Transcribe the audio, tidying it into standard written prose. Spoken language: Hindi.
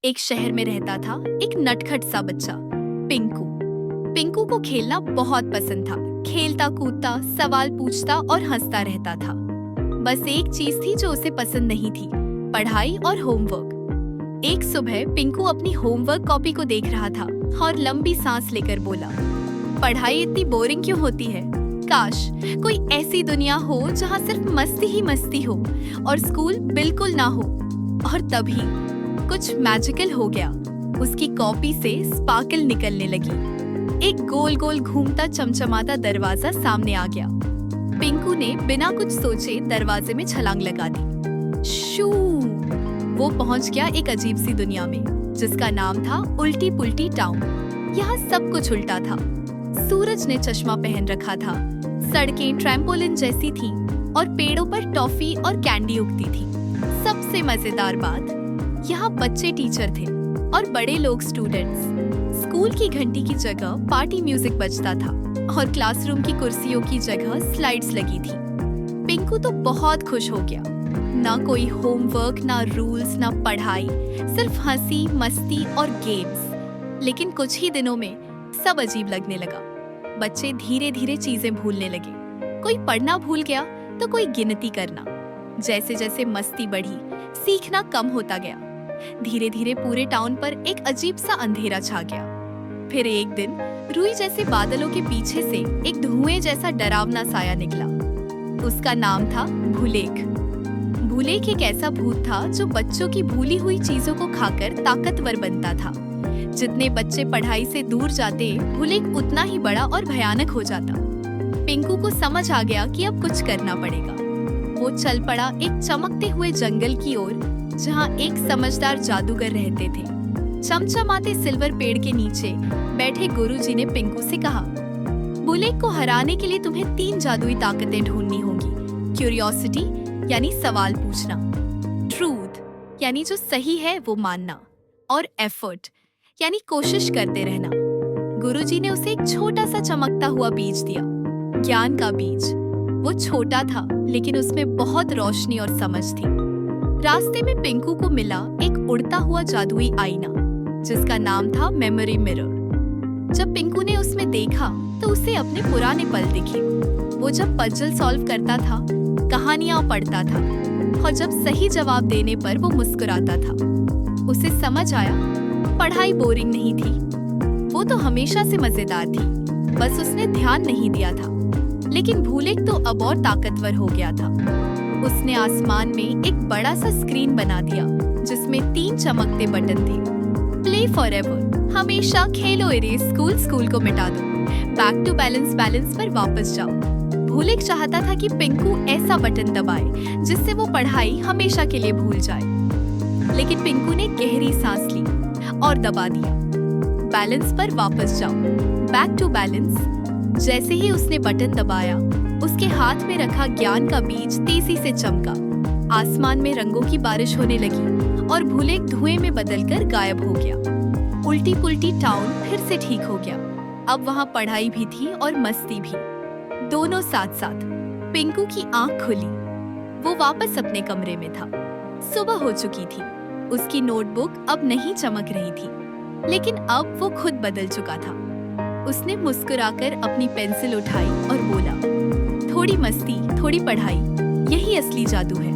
एक शहर में रहता था एक नटखट सा बच्चा, पिंकू। पिंकू को खेलना बहुत पसंद था। खेलता कूदता, सवाल पूछता और हंसता रहता था। बस एक चीज थी जो उसे पसंद नहीं थी, पढ़ाई और होमवर्क। एक सुबह पिंकू अपनी होमवर्क कॉपी को देख रहा था और लंबी सांस लेकर बोला, पढ़ाई इतनी बोरिंग क्यों होती है? काश कोई ऐसी दुनिया हो जहाँ सिर्फ मस्ती ही मस्ती हो और स्कूल बिल्कुल ना हो। और तभी कुछ मैजिकल हो गया। उसकी कॉपी से स्पार्कल निकलने लगी। एक गोल गोल घूमता चमचमाता दरवाजा सामने आ गया। पिंकू ने बिना कुछ सोचे दरवाजे में छलांग लगा दी। शू! वो पहुंच गया एक अजीब सी दुनिया में, जिसका नाम था उल्टी पुल्टी टाउन। यहाँ सब कुछ उल्टा था। सूरज ने चश्मा पहन रखा था, सड़कें ट्रैम्पोलिन जैसी थी और पेड़ों पर टॉफी और कैंडी उगती थी। सबसे मजेदार बात, यहाँ बच्चे टीचर थे और बड़े लोग स्टूडेंट्स। स्कूल की घंटी की जगह पार्टी म्यूजिक बजता था और क्लासरूम की कुर्सियों की जगह स्लाइड्स लगी थी। पिंकू तो बहुत खुश हो गया। ना कोई होमवर्क, ना रूल्स, ना पढ़ाई, सिर्फ हंसी, मस्ती और गेम्स। लेकिन कुछ ही दिनों में सब अजीब लगने लगा। बच्चे धीरे धीरे चीजें भूलने लगे। कोई पढ़ना भूल गया तो कोई गिनती करना। जैसे जैसे मस्ती बढ़ी, सीखना कम होता गया। धीरे धीरे पूरे टाउन पर एक अजीब सा अंधेरा छा गया। फिर एक दिन रुई जैसे बादलों के पीछे से एक धुएं जैसा डरावना साया निकला। उसका नाम था भूलेख। भूलेख एक ऐसा भूत था जो बच्चों की भूली हुई चीजों को खाकर ताकतवर बनता था। जितने बच्चे पढ़ाई से दूर जाते, भूलेख उतना ही बड़ा और भयानक हो जाता। पिंकू को समझ आ गया कि अब कुछ करना पड़ेगा। वो चल पड़ा एक चमकते हुए जंगल की ओर, जहाँ एक समझदार जादूगर रहते थे। चमचमाते सिल्वर पेड़ के नीचे बैठे गुरुजी ने पिंकू से कहा, भूलेख को हराने के लिए तुम्हें 3 जादुई ताकतें ढूंढनी होंगी। क्यूरियोसिटी यानी सवाल पूछना, ट्रूथ यानी जो सही है वो मानना, और एफर्ट यानी कोशिश करते रहना। गुरुजी ने उसे एक छोटा सा चमकता हुआ बीज दिया, ज्ञान का बीज। वो छोटा था लेकिन उसमें बहुत रोशनी और समझ थी। रास्ते में पिंकू को मिला एक उड़ता हुआ जादुई आईना, जिसका नाम था मेमोरी मिरर। जब पिंकू ने उसमें देखा तो उसे अपने पुराने पल दिखे। वो जब पजल सॉल्व करता था, कहानियां पढ़ता था और जब सही जवाब देने पर वो मुस्कुराता था। उसे समझ आया, पढ़ाई बोरिंग नहीं थी, वो तो हमेशा से मजेदार थी, बस उसने ध्यान नहीं दिया था। लेकिन भूलेख तो अब और ताकतवर हो गया था। उसने आसमान में एक बड़ा सा स्क्रीन बना दिया, जिसमें 3 चमकते बटन थे। प्ले फॉर एवर, हमेशा खेलो इरेज, स्कूल स्कूल को मिटा दो, बैक टू बैलेंस, बैलेंस पर वापस जाओ। भूलेख चाहता था कि पिंकू ऐसा बटन दबाए जिससे वो पढ़ाई हमेशा के लिए भूल जाए। लेकिन पिंकू ने गहरी सांस ली और दबा दिया, बैलेंस पर वापस जाओ, बैक टू बैलेंस। जैसे ही उसने बटन दबाया, उसके हाथ में रखा ज्ञान का बीज तेजी से चमका। आसमान में रंगों की बारिश होने लगी और भूलेख धुएं में बदलकर गायब हो गया। उल्टी पुल्टी टाउन फिर से ठीक हो गया। अब वहाँ पढ़ाई भी थी और मस्ती भी, दोनों साथ साथ। पिंकू की आंख खुली। वो वापस अपने कमरे में था। सुबह हो चुकी थी। उसकी नोटबुक अब नहीं चमक रही थी, लेकिन अब वो खुद बदल चुका था। उसने मुस्कुराकर अपनी पेंसिल उठाई और बोला, थोड़ी मस्ती, थोड़ी पढ़ाई, यही असली जादू है।